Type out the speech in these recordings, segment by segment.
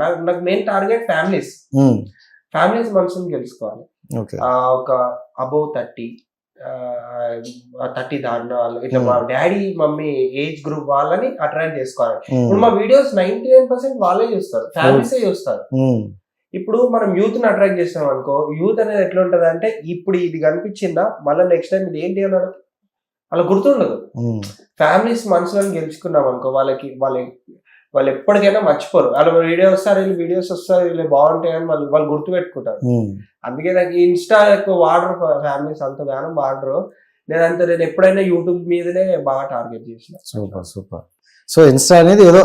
నాకు main target families మనుషులను గెలుచుకోవాలి. ఒక అబౌవ్ 30 దాటిన వాళ్ళు ఇట్లా మా డాడీ మమ్మీ ఏజ్ గ్రూప్ వాళ్ళని అట్రాక్ట్ చేసుకోవాలి. ఇప్పుడు మా వీడియోస్ 99% వాళ్ళే చూస్తారు, ఫ్యామిలీసే చూస్తారు. ఇప్పుడు మనం యూత్ ని అట్రాక్ట్ చేస్తాం అనుకో, యూత్ అనేది ఎట్లా ఉంటది అంటే ఇప్పుడు ఇది కనిపించిందా మళ్ళీ నెక్స్ట్ టైం ఇది ఏంటి అన్నాడు అలా గుర్తుండదు. ఫ్యామిలీస్ మనుషులను గెలుచుకున్నాం అనుకో వాళ్ళు ఎప్పటికైనా మర్చిపోరు. వాళ్ళ వీడియో వస్తారు, వీళ్ళు వీడియోస్ వస్తారు, వీళ్ళు బాగుంటాయి అని వాళ్ళు గుర్తు పెట్టుకుంటారు. అందుకే నాకు ఇన్స్టా ఎక్కువ వాడరు, ఫ్యామిలీస్ అంత గానం వాడరు. నేను ఎప్పుడైనా యూట్యూబ్ మీదనే బాగా టార్గెట్ చేసిన. సూపర్. సో ఇన్స్టా అనేది ఏదో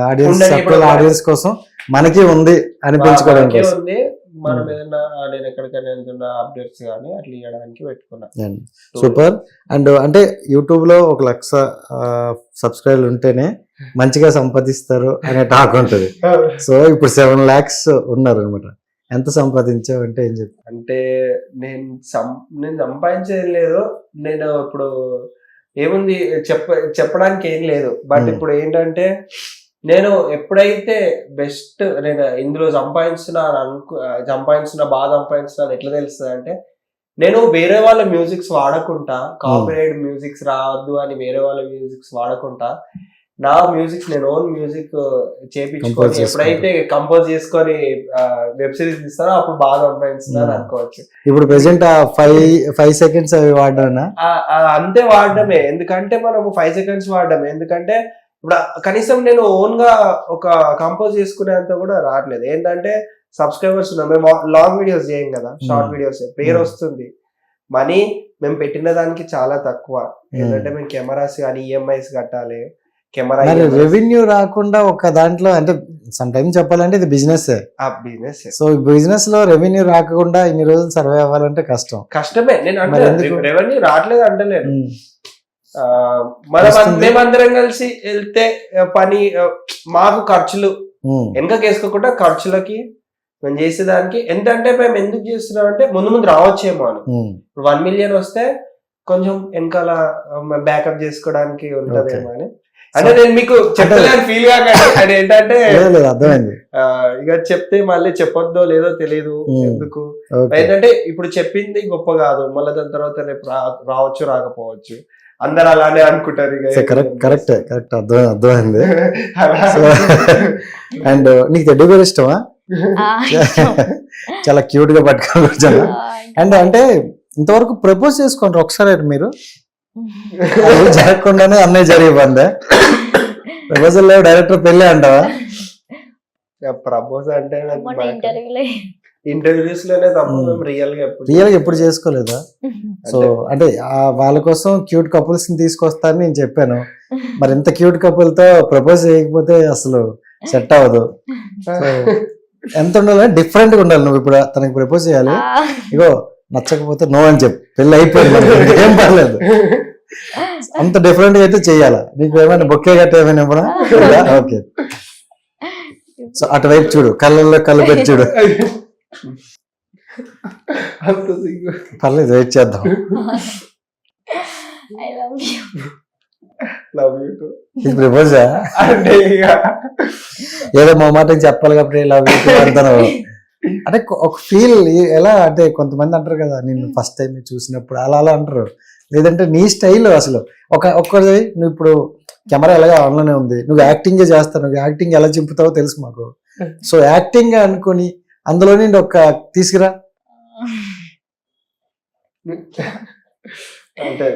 ఆడియన్స్ కోసం మనకి ఉంది అనిపించుకోవడానికి ఉంది. మనం ఏదైనా నేను ఎక్కడికైనా వెళ్తున్న అప్డేట్స్ కానీ అట్లా ఇవ్వడానికి పెట్టుకున్నాను. సూపర్. అండ్ అంటే యూట్యూబ్ లో 1,00,000 సబ్స్క్రైబర్లు ఉంటేనే మంచిగా సంపాదిస్తారు అనే టాక్ ఉంటుంది. సో ఇప్పుడు 7 lakhs ఉన్నారు అనమాట. ఎంత సంపాదించావు అంటే ఏం చెప్పు? అంటే నేను సంపాదించేది లేదు. నేను ఇప్పుడు ఏముంది చెప్పడానికి ఏం లేదు. బట్ ఇప్పుడు ఏంటంటే నేను ఎప్పుడైతే బెస్ట్ నేను ఇందులో సంపాదించిన బాగా సంపాదించిన ఎట్లా తెలుస్తుంది అంటే, నేను వేరే వాళ్ళ మ్యూజిక్స్ వాడకుండా, కాపీరైట్ మ్యూజిక్స్ రావద్దు అని వేరే వాళ్ళ మ్యూజిక్స్ వాడకుండా నా మ్యూజిక్స్ నేను ఓన్ మ్యూజిక్ చేపించుకొని ఎప్పుడైతే కంపోజ్ చేసుకొని వెబ్ సిరీస్ ఇస్తానో అప్పుడు బాగా సంపాదిస్తున్నాను అనుకోవచ్చు. ఇప్పుడు ప్రెసెంట్ 5 seconds అవి వాడనా? అంతే వాడడమే. ఎందుకంటే మనం 5 seconds వాడడమే. ఎందుకంటే ఇప్పుడు కనీసం నేను ఓన్ గా ఒక కంపోజ్ చేసుకునేంత కూడా రావట్లేదు. ఏంటంటే సబ్స్క్రైబర్స్ ఉన్నాం, మేము లాంగ్ వీడియోస్ చేయం కదా, షార్ట్ వీడియోస్. పేరు వస్తుంది, మనీ మేము పెట్టిన దానికి చాలా తక్కువ. ఏంటంటే మేము కెమెరాస్ కానీ ఈఎంఐస్ కట్టాలి. కెమెరా రెవెన్యూ రాకుండా ఒక దాంట్లో అంటే సమ్ టైమ్ చెప్పాలంటే ఇది బిజినెస్. సో బిజినెస్ లో రెవెన్యూ రాకుండా ఇన్ని రోజులు సర్వే అవ్వాలంటే కష్టమే. నేను అంటే రెవెన్యూ రావట్లేదు అంటలేదు. మేమందరం కలిసి వెళ్తే పని మాకు ఖర్చులు వెనకకి వేసుకోకుండా ఖర్చులకి మేము చేసేదానికి ఎంతంటే మేము ఎందుకు చేస్తున్నాం అంటే ముందు రావచ్చేమో అని. ఇప్పుడు 1 million వస్తే కొంచెం వెనకాల బ్యాకప్ చేసుకోవడానికి ఉంటదేమో అని. అంటే నేను మీకు చెప్పలేని ఫీల్ కాకండి. అది ఏంటంటే ఇక చెప్తే మళ్ళీ చెప్పొద్దో లేదో తెలియదు ఎందుకు. ఏంటంటే ఇప్పుడు చెప్పింది గొప్ప కాదు, మళ్ళీ దాని తర్వాత రేపు రావచ్చు రాకపోవచ్చు, అందరు అలానే అనుకుంటారు. కరెక్ట్ అర్థమైంది. అండ్ నీకు టెడ్డీ బేర్ ఇష్టమా? చాలా క్యూట్ గా పట్టుకొని వచ్చాను. అండ్ అంటే ఇంతవరకు ప్రపోజ్ చేసుకోండి ఒకసారి మీరు. జరగకుండానే అన్నయ్య జరిగిపోందా? ప్రపోజల్ లేవు, డైరెక్టర్ పెళ్ళి అంటావా? ప్రపోజ్ అంటే ఇంటర్వ్యూస్ లోనే తప్ప మేము రియల్ గా ఎప్పుడు చేసుకోలేదా? సో అంటే వాళ్ళ కోసం క్యూట్ కపుల్స్ ని తీసుకొస్తానని నేను చెప్పాను. మరి ఇంత క్యూట్ కపుల్ తో ప్రపోజ్ చేయకపోతే అసలు సెట్ అవ్వదు. సో ఎంత ఉండాలి, డిఫరెంట్ గా ఉండాలి. నువ్వు ఇప్పుడు తనకి ప్రపోజ్ చేయాలి, ఇగో నచ్చకపోతే నో అని చెప్పు, పెళ్ళి అయిపోయింది, ఏం పర్లేదు. అంత డిఫరెంట్ గా అయితే చెయ్యాలా? నీకు ఏమైనా బొక్కే గట్ట ఏమైనా ఇవ్వనా? ఓకే. సో అటువైపు చూడు, కళ్ళల్లో కళ్ళు పెట్టి చూడు. పర్లేదు, వెయిట్ చేద్దాం. ఇది ప్రపోజా అంటే ఏదో మా మాట చెప్పాలి కాబట్టి లవ్ యూ అంటాను. అంటే ఒక ఫీల్ ఎలా అంటే కొంతమంది అంటారు కదా, నేను ఫస్ట్ టైం చూసినప్పుడు అలా అంటారు. లేదంటే నీ స్టైల్ అసలు ఒక్కది నువ్వు ఇప్పుడు కెమెరా ఎలాగా ఆన్లోనే ఉంది, నువ్వు యాక్టింగే చేస్తావు, నువ్వు యాక్టింగ్ ఎలా చింపుతావో తెలుసు మాకు. సో యాక్టింగ్ అనుకుని అందులో నుండి ఒక తీసుకురా. అంటే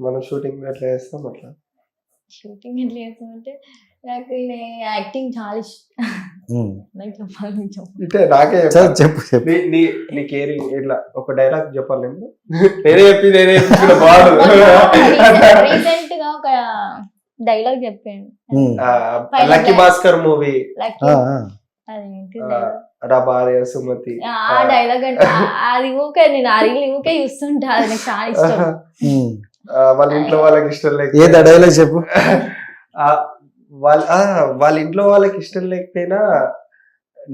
మనం షూటింగ్ ఎట్లా చేస్తాం అట్లా. షూటింగ్ ఎట్లా చేస్తామంటే నాకు యాక్టింగ్ చాలా ఇష్టం. నాకే చెప్పు ఇట్లా ఒక డైలాగ్ చెప్పాలి. నేనే బాగు రీసెంట్ గా ఒక డైలాగ్ చెప్పాను, లక్కీ భాస్కర్ మూవీ అదేంటి భార్య సుమతి. ఆ డైలాగ్ అంటే అది ఊకే నేను ఆ రీల్ ఊకే చూస్తుంటా, అది నాకు చాలా ఇష్టం. వాళ్ళ ఇంట్లో వాళ్ళకి ఇష్టం లేక ఏదో డైలాగ్ చెప్పు. వాళ్ళ ఇంట్లో వాళ్ళకి ఇష్టం లేకపోయినా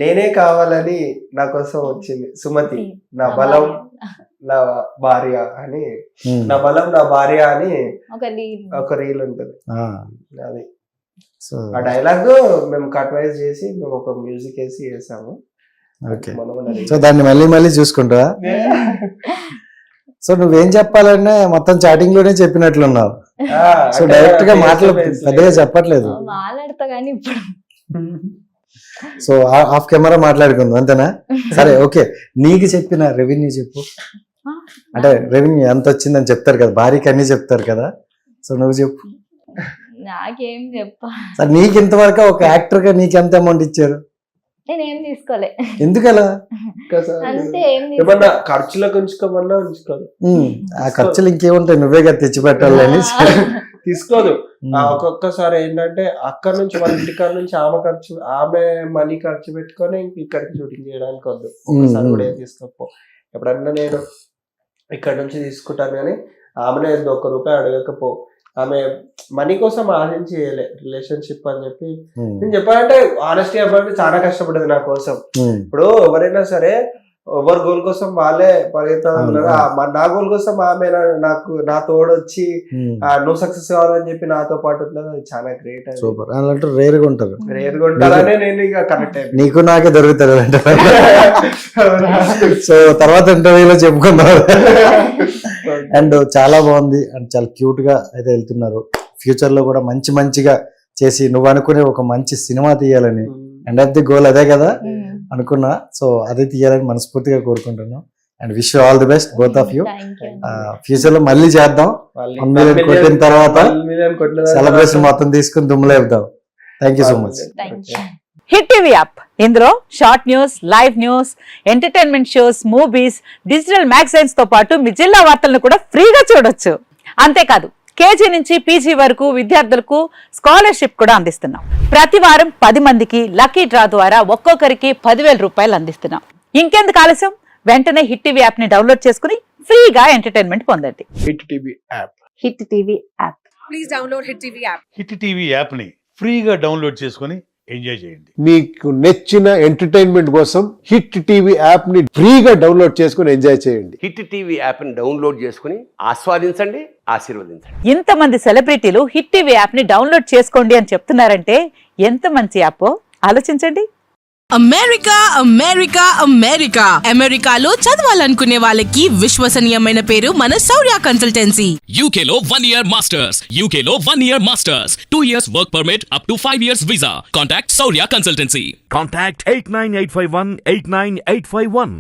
నేనే కావాలని నా కోసం వచ్చింది సుమతి, నా బలం నా భార్య అని. నా బలం నా భార్య అని ఒక రీల్ ఉంటది. అది సో ఆ డైలాగ్ మేము కట్ వైజ్ చేసి మేము ఒక మ్యూజిక్ వేసి చేసాము. ఓకే. మనం సో దాన్ని మళ్ళీ మళ్ళీ చూసుకుంటావా? సో నువ్వేం చెప్పాలన్నా మొత్తం చాటింగ్ లోనే చెప్పినట్లున్నావు. సో డైరెక్ట్ గా మాటలు పెద్దగా చెప్పట్లేదు. మాట్లాడతా కానీ ఇప్పుడు సో ఆఫ్ కెమెరా మాట్లాడుకుందాం అంతేనా? సరే ఓకే. నీకు చెప్పిన రెవెన్యూ చెప్పు. అంటే రెవెన్యూ ఎంత వచ్చిందని చెప్తారు కదా, భార్యకి అన్ని చెప్తారు కదా. సో నువ్వు చెప్పు. నాకేం చెప్పా, సరే నీకు ఇంతవరకు ఒక యాక్టర్ గా నీకు ఎంత అమౌంట్ ఇచ్చారు? నేనేం తీసుకోలే. ఎందుకలా? అంతే, ఏం ఏమన్నా ఖర్చులకు ఉంచుకోమన్నా ఉంచుకోదు. ఆ ఖర్చులు ఇంకేముంటాయి, నువ్వే కదా తెచ్చి పెట్టాలని. తీసుకోదు. ఒక్కొక్కసారి ఏంటంటే అక్కడ నుంచి వాళ్ళ ఇంటికాడ నుంచి ఆమె మనీ ఖర్చు పెట్టుకొని ఇక్కడికి షూటింగ్ చేయడానికి వద్దు. ఒకసారి కూడా ఏం తీసుకోపో. ఎప్పుడన్నా నేను ఇక్కడ నుంచి తీసుకుంటాను కానీ ఆమెనే ₹1 అడగకపో. ఆమె మనీ కోసం ఆశించి రిలేషన్షిప్ అని చెప్పి నేను చెప్పాలంటే ఆనెస్టీ అవ్వాలంటే చాలా కష్టపడేది నా కోసం. ఇప్పుడు ఎవరైనా సరే ఎవరి గోల్ కోసం వాళ్ళే పరిగెత్తారు. నా గోల్ కోసం ఆమె నా తోడు వచ్చి నువ్వు సక్సెస్ కావాలని చెప్పి నాతో పాటు ఉంటుంది. అది చాలా గ్రేట్. సూపర్. అలాంటి రేర్ గా ఉంటారు. రేర్ గా ఉంటారనే నేను ఇక కనెక్ట్ అయ్యాను. నీకు నాకే దొరుకుతారు అంటే. సో తర్వాత ఇంటర్వ్యూలో చెప్పుకుందాం. అండ్ చాలా బాగుంది అండ్ చాలా క్యూట్ గా అయితే వెళ్తున్నారు. ఫ్యూచర్ లో కూడా మంచిగా చేసి నువ్వు అనుకునే ఒక మంచి సినిమా తీయాలని ఎండ్ ఆఫ్ ది గోల్ అదే కదా అనుకున్నా. సో అదే తీయాలని మనస్ఫూర్తిగా కోరుకుంటున్నాను. And wish you all the best both of you. Future లో మళ్ళీ చేద్దాం. 1 million కొట్టిన తర్వాత సెలబ్రేషన్ మొత్తం తీసుకుని దుమ్ములేపుదాం. Thank you so much. Hit TV app, ఇందులో short news, live news, entertainment shows, movies, digital magazines తో పాటు మీ జిల్లా వార్తలను కూడా ఫ్రీగా చూడొచ్చు. అంతేకాదు కేజీ నుంచి పీజీ వరకు విద్యార్థులకు స్కాలర్షిప్ కూడా అందిస్తున్నాం. ప్రతి వారం 10 మందికి లక్కీ డ్రా ద్వారా ఒక్కొక్కరికి 10,000 రూపాయలు అందిస్తున్నాం. ఇంకెందుకు ఆలస్యం, వెంటనే హిట్ టీవీ యాప్ ని డౌన్లోడ్ చేసుకుని ఫ్రీగా ఎంటర్టైన్మెంట్ పొందండి. Hit TV app. Hit TV app. Please download hit TV app. Hit TV యాప్ని ఫ్రీగా డౌన్లోడ్ చేసుకొని ఎంజాయ్ చేయండి. మీకు నచ్చిన ఎంటర్టైన్మెంట్ కోసం హిట్ టీవీ యాప్ ని ఫ్రీగా డౌన్లోడ్ చేసుకుని ఎంజాయ్ చేయండి. హిట్ టీవీ యాప్ని డౌన్లోడ్ చేసుకుని ఆస్వాదించండి, ఆశీర్వదించండి. ఇంతమంది సెలబ్రిటీలు హిట్ టీవీ యాప్ ని డౌన్లోడ్ చేసుకోండి అని చెప్తున్నారంటే ఎంత మంచి యాప్ ఆలోచించండి. అమెరికా అమెరికా అమెరికా అమెరికాలో చదవాలనుకునే వాళ్ళకి విశ్వసనీయమైన పేరు మన శౌర్య కన్సల్టెన్సీ. UK లో 1 year masters. UK లో 1 year masters. 2 years work permit up to 5 years visa. Contact Saurya Consultancy. Contact 89851 89851.